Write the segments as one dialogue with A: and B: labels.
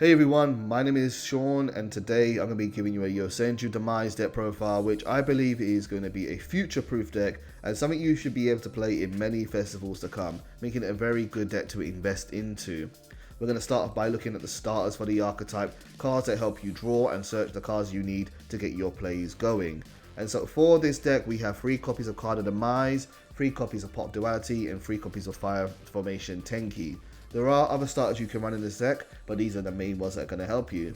A: Hey everyone, my name is Sean and today I'm going to be giving you a Yosenju Demise deck profile, which I believe is going to be a future-proof deck and something you should be able to play in many festivals to come, making it a very good deck to invest into. We're going to start off by looking at the starters for the archetype, cards that help you draw and search the cards you need to get your plays going. And so for this deck we have 3 copies of Card of Demise, 3 copies of Card of Duality and 3 copies of Fire Formation Tenki. There are other starters you can run in this deck, but these are the main ones that are going to help you.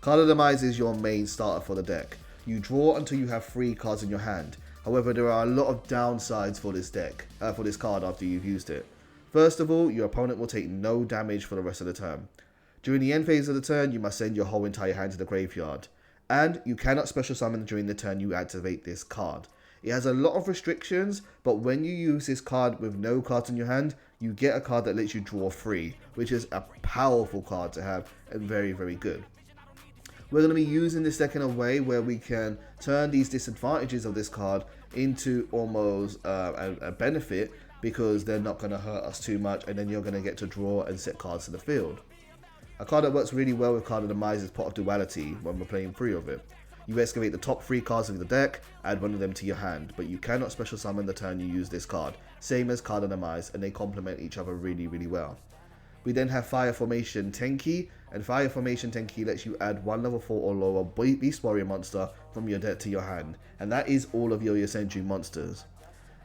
A: Card of Demise is your main starter for the deck. You draw until you have 3 cards in your hand. However, there are a lot of downsides for this deck, for this card after you've used it. First of all, your opponent will take no damage for the rest of the turn. During the end phase of the turn, you must send your whole entire hand to the graveyard. And you cannot special summon during the turn you activate this card. It has a lot of restrictions, but when you use this card with no cards in your hand, you get a card that lets you draw free, which is a powerful card to have and very, very good. We're going to be using this deck in a way where we can turn these disadvantages of this card into almost a benefit, because they're not going to hurt us too much, and then you're going to get to draw and set cards to the field. A card that works really well with Card of Demise is Card of Duality when we're playing 3 of it. You excavate the top 3 cards of the deck, add one of them to your hand, but you cannot special summon the turn you use this card, same as Card of Demise, and they complement each other really, really well. We then have Fire Formation Tenki, and Fire Formation Tenki lets you add 1 level 4 or lower Beast Warrior monster from your deck to your hand, and that is all of your Yosenju monsters.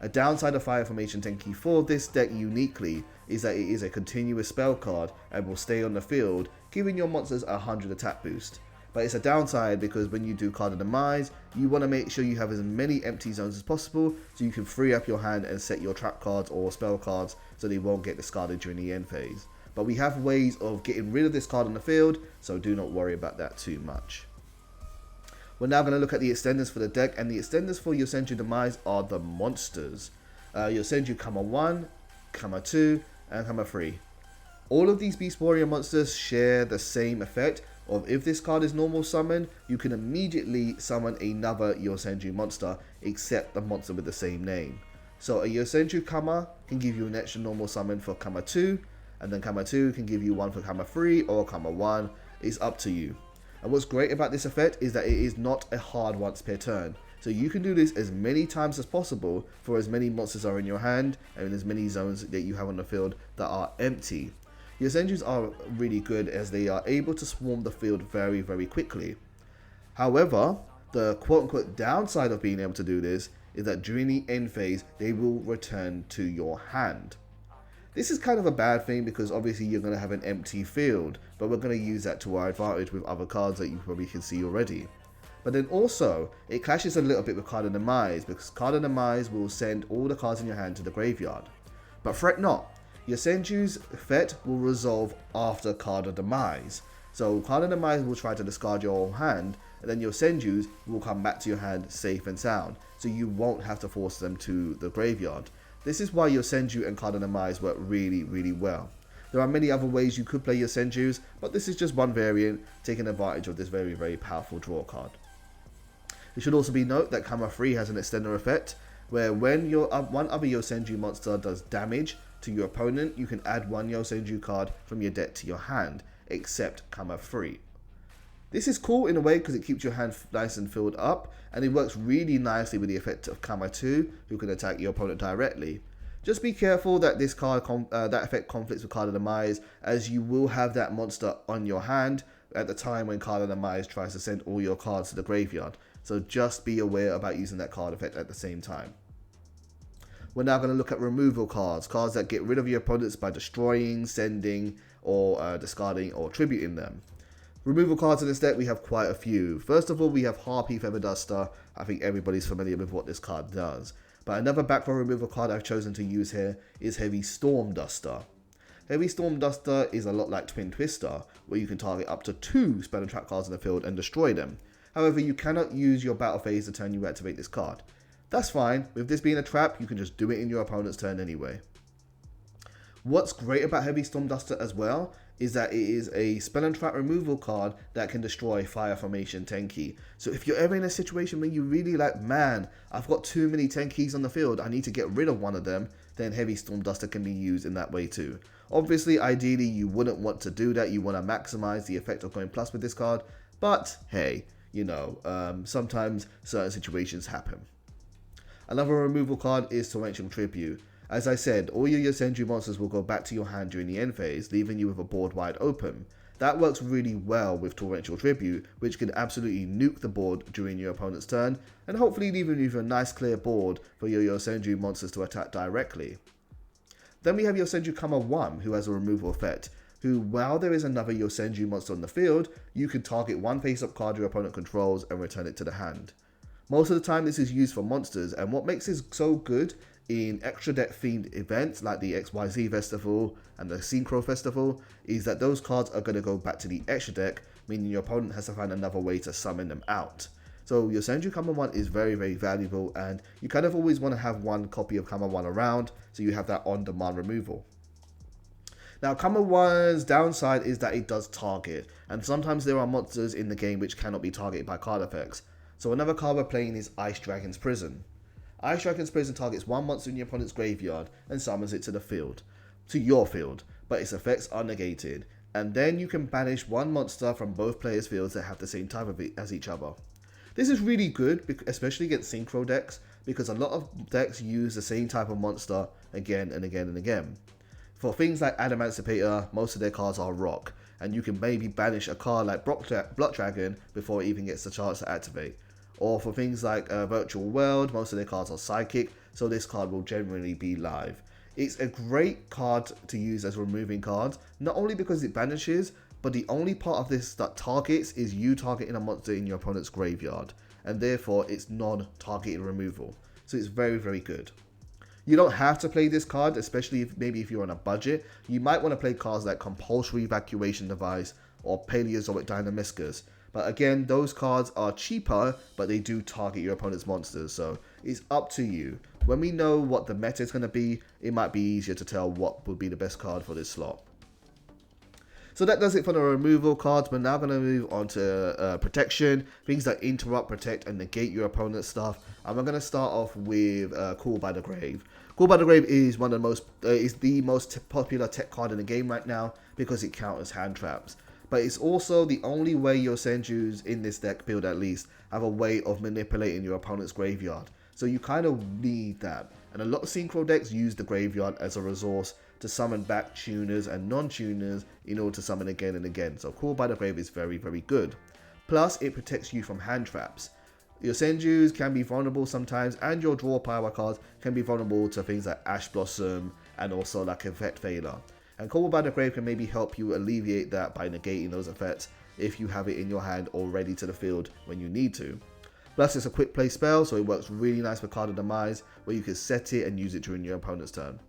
A: A downside of Fire Formation Tenki for this deck uniquely is that it is a continuous spell card and will stay on the field, giving your monsters a 100 attack boost. But it's a downside because when you do Card of Demise, you want to make sure you have as many empty zones as possible so you can free up your hand and set your trap cards or spell cards so they won't get discarded during the end phase. But we have ways of getting rid of this card on the field, so do not worry about that too much. We're now going to look at the extenders for the deck, and the extenders for Yosenju Demise are the monsters. Yosenju Kama 1, Kama 2, and Kama 3. All of these Beast Warrior monsters share the same effect of if this card is normal summon, you can immediately summon another Yosenju monster except the monster with the same name. So a Yosenju Kama can give you an extra normal summon for Kama 2, and then Kama 2 can give you one for Kama 3 or Kama 1. It's up to you. And what's great about this effect is that it is not a hard once per turn. So you can do this as many times as possible for as many monsters are in your hand and as many zones that you have on the field that are empty. Yosenjus are really good as they are able to swarm the field very, very quickly. However, the quote-unquote downside of being able to do this is that during the end phase, they will return to your hand. This is kind of a bad thing because obviously you're going to have an empty field, but we're going to use that to our advantage with other cards that you probably can see already. But then also, it clashes a little bit with Card of Demise because Card of Demise will send all the cards in your hand to the graveyard. But fret not, Yosenju's effect will resolve after Card of Demise. So Card of Demise will try to discard your whole hand, and then Yosenju's will come back to your hand safe and sound, so you won't have to force them to the graveyard. This is why Yosenju and Card of Demise work really, really well. There are many other ways you could play Yosenjus, but this is just one variant, taking advantage of this very, very powerful draw card. It should also be noted that Kama 3 has an extender effect, where when your one other Yosenju monster does damage to your opponent, you can add 1 Yosenju card from your deck to your hand, except Kama 3. This is cool in a way because it keeps your hand nice and filled up, and it works really nicely with the effect of Kama 2, who can attack your opponent directly. Just be careful that this card that effect conflicts with Card of Demise, as you will have that monster on your hand at the time when Card of Demise tries to send all your cards to the graveyard. So just be aware about using that card effect at the same time. We're now going to look at removal cards, cards that get rid of your opponents by destroying, sending, or discarding or tributing them. Removal cards in this deck, we have quite a few. First of all, we have Harpy Feather Duster. I think everybody's familiar with what this card does. But another background removal card I've chosen to use here is Heavy Storm Duster. Heavy Storm Duster is a lot like Twin Twister, where you can target up to 2 spell and trap cards in the field and destroy them. However, you cannot use your battle phase the turn you activate this card. That's fine. With this being a trap, you can just do it in your opponent's turn anyway. What's great about Heavy Storm Duster as well is that it is a spell and trap removal card that can destroy Fire Formation Tenki. So if you're ever in a situation where you really like, man, I've got too many Tenkis on the field, I need to get rid of one of them, then Heavy Storm Duster can be used in that way too. Obviously, ideally, you wouldn't want to do that. You want to maximize the effect of going plus with this card. But hey, you know, sometimes certain situations happen. Another removal card is Torrential Tribute. As I said, all your Yosenju monsters will go back to your hand during the end phase, leaving you with a board wide open. That works really well with Torrential Tribute, which can absolutely nuke the board during your opponent's turn, and hopefully leaving you with a nice clear board for your Yosenju monsters to attack directly. Then we have Yosenju Kama 1, who has a removal effect, who, while there is another Yosenju monster on the field, you can target one face-up card your opponent controls and return it to the hand. Most of the time this is used for monsters, and what makes this so good in extra deck themed events like the XYZ Festival and the Synchro Festival is that those cards are going to go back to the extra deck, meaning your opponent has to find another way to summon them out. So Yosenju Kama 1 is very, very valuable, and you kind of always want to have one copy of Kama 1 around, so you have that on-demand removal. Now, Kama 1's downside is that it does target, and sometimes there are monsters in the game which cannot be targeted by card effects. So another card we're playing is Ice Dragon's Prison. Ice Dragon's Prison targets one monster in your opponent's graveyard and summons it to the field, to your field, but its effects are negated, and then you can banish one monster from both players' fields that have the same type as each other. This is really good, especially against synchro decks, because a lot of decks use the same type of monster again and again and again. For things like Adamancipator, most of their cards are rock, and you can maybe banish a card like Blood Dragon before it even gets the chance to activate. Or for things like Virtual World, most of their cards are psychic, so this card will generally be live. It's a great card to use as removing cards, not only because it banishes, but the only part of this that targets is you targeting a monster in your opponent's graveyard, and therefore it's non-targeted removal. So it's very, very good. You don't have to play this card, especially if you're on a budget. You might want to play cards like Compulsory Evacuation Device or Paleozoic Dynamiscus. But again, those cards are cheaper, but they do target your opponent's monsters, so it's up to you. When we know what the meta is going to be, it might be easier to tell what would be the best card for this slot. So that does it for the removal cards. We're now going to move on to protection, things that interrupt, protect, and negate your opponent's stuff. And we're going to start off with Call by the Grave. Call by the Grave is one of the most popular tech card in the game right now because it counters hand traps. But it's also the only way your Yosenjus in this deck build at least have a way of manipulating your opponent's graveyard. So you kind of need that. And a lot of synchro decks use the graveyard as a resource to summon back tuners and non-tuners in order to summon again and again. So Call by the Grave is very, very good. Plus, it protects you from hand traps. Your Yosenjus can be vulnerable sometimes, and your draw power cards can be vulnerable to things like Ash Blossom and also like Effect Failure. And Call by the Grave can maybe help you alleviate that by negating those effects if you have it in your hand or ready to the field when you need to. Plus, it's a quick play spell, so it works really nice for Card of Demise, where you can set it and use it during your opponent's turn.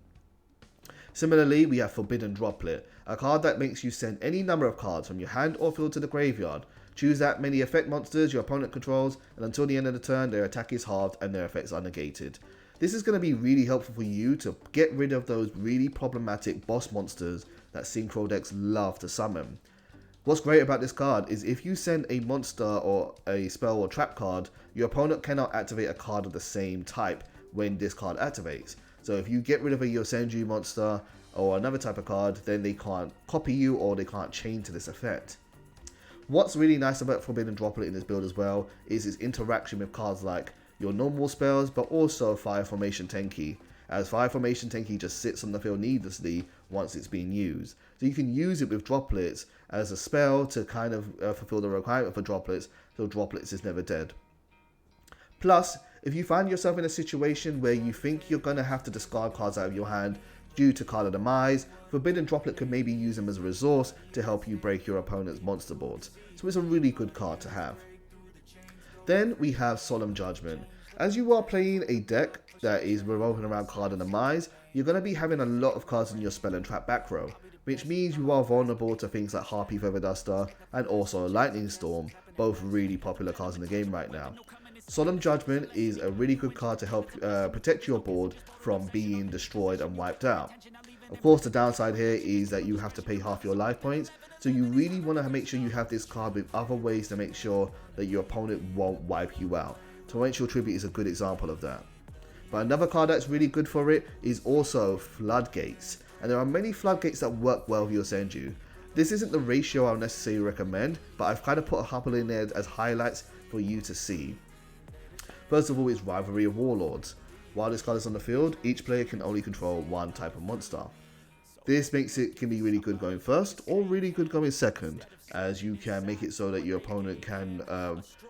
A: Similarly, we have Forbidden Droplet, a card that makes you send any number of cards from your hand or field to the graveyard. Choose that many effect monsters your opponent controls, and until the end of the turn, their attack is halved and their effects are negated. This is going to be really helpful for you to get rid of those really problematic boss monsters that synchro decks love to summon. What's great about this card is if you send a monster or a spell or trap card, your opponent cannot activate a card of the same type when this card activates. So if you get rid of a Yosenju monster or another type of card, then they can't copy you or they can't chain to this effect. What's really nice about Forbidden Droplet in this build as well is its interaction with cards like your normal spells, but also Fire Formation Tenki, as Fire Formation Tenki just sits on the field needlessly once it's being used. So you can use it with Droplets as a spell to kind of fulfill the requirement for Droplets, so Droplets is never dead. Plus, if you find yourself in a situation where you think you're going to have to discard cards out of your hand due to Card of Demise, Forbidden Droplet could maybe use them as a resource to help you break your opponent's monster boards. So it's a really good card to have. Then we have Solemn Judgment. As you are playing a deck that is revolving around Card of Demise, you're going to be having a lot of cards in your spell and trap back row, which means you are vulnerable to things like Harpy Feather Duster and also Lightning Storm, both really popular cards in the game right now. Solemn Judgment is a really good card to help protect your board from being destroyed and wiped out. Of course, the downside here is that you have to pay half your life points, so you really want to make sure you have this card with other ways to make sure that your opponent won't wipe you out. Torrential Tribute is a good example of that. But another card that's really good for it is also Floodgates. and there are many floodgates that work well with Yosenju. This isn't the ratio I'll necessarily recommend, but I've kind of put a couple in there as highlights for you to see. First of all is Rivalry of Warlords. While this card is on the field, each player can only control one type of monster. This makes it can be really good going first or really good going second, as you can make it so that your opponent can,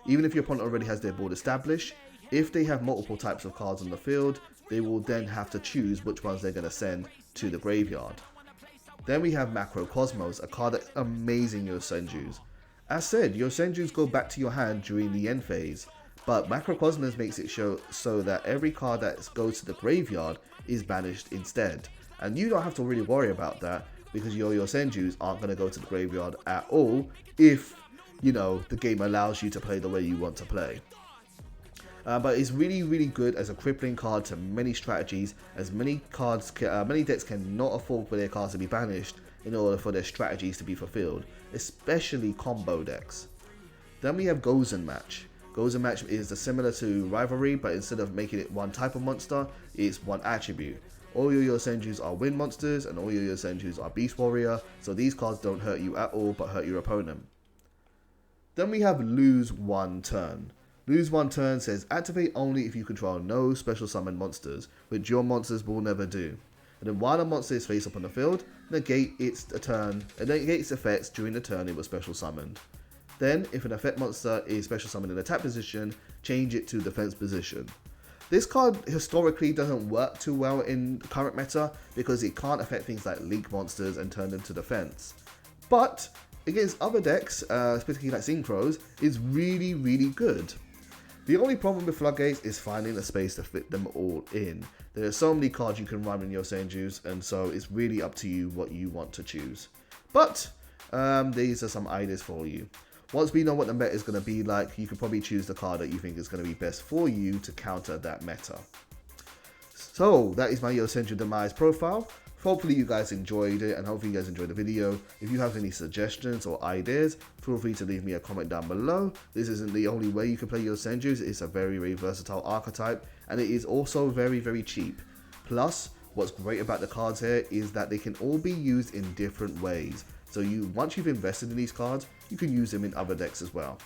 A: even if your opponent already has their board established, if they have multiple types of cards on the field, they will then have to choose which ones they're going to send to the graveyard. Then we have Macrocosmos, a card that's amazing Yosenjus. As said, Yosenjus go back to your hand during the end phase, but Macrocosmos makes it so that every card that goes to the graveyard is banished instead. And you don't have to really worry about that because your Yosenjus aren't going to go to the graveyard at all if, you know, the game allows you to play the way you want to play. But it's really good as a crippling card to many strategies, as many decks cannot afford for their cards to be banished in order for their strategies to be fulfilled, especially combo decks. Then we have Gozen Match. Gozen Match is similar to Rivalry, but instead of making it one type of monster, it's one attribute. All your Yosenjus are wind monsters and all your Yosenjus are Beast Warrior, so these cards don't hurt you at all but hurt your opponent. Then we have Lose One Turn. Lose One Turn says activate only if you control no special summon monsters, which your monsters will never do. And then while a monster is face up on the field, negate its effects during the turn it was special summoned. Then, if an effect monster is special summoned in attack position, change it to defense position. This card historically doesn't work too well in current meta because it can't affect things like link monsters and turn them to defense. But against other decks, particularly like Synchros, is really good. The only problem with Floodgates is finding a space to fit them all in. There are so many cards you can run in your Yosenjus, and so it's really up to you what you want to choose. But these are some ideas for you. Once we know what the meta is going to be like, you can probably choose the card that you think is going to be best for you to counter that meta. So that is my Yosenju Demise profile. Hopefully you guys enjoyed it and hopefully you guys enjoyed the video. If you have any suggestions or ideas, feel free to leave me a comment down below. This isn't the only way you can play Yosenjus. It's a very versatile archetype and it is also very cheap. Plus, what's great about the cards here is that they can all be used in different ways. So once you've invested in these cards, you can use them in other decks as well.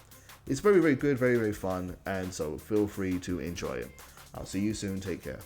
A: It's very good, very fun, and so feel free to enjoy it. I'll see you soon, take care.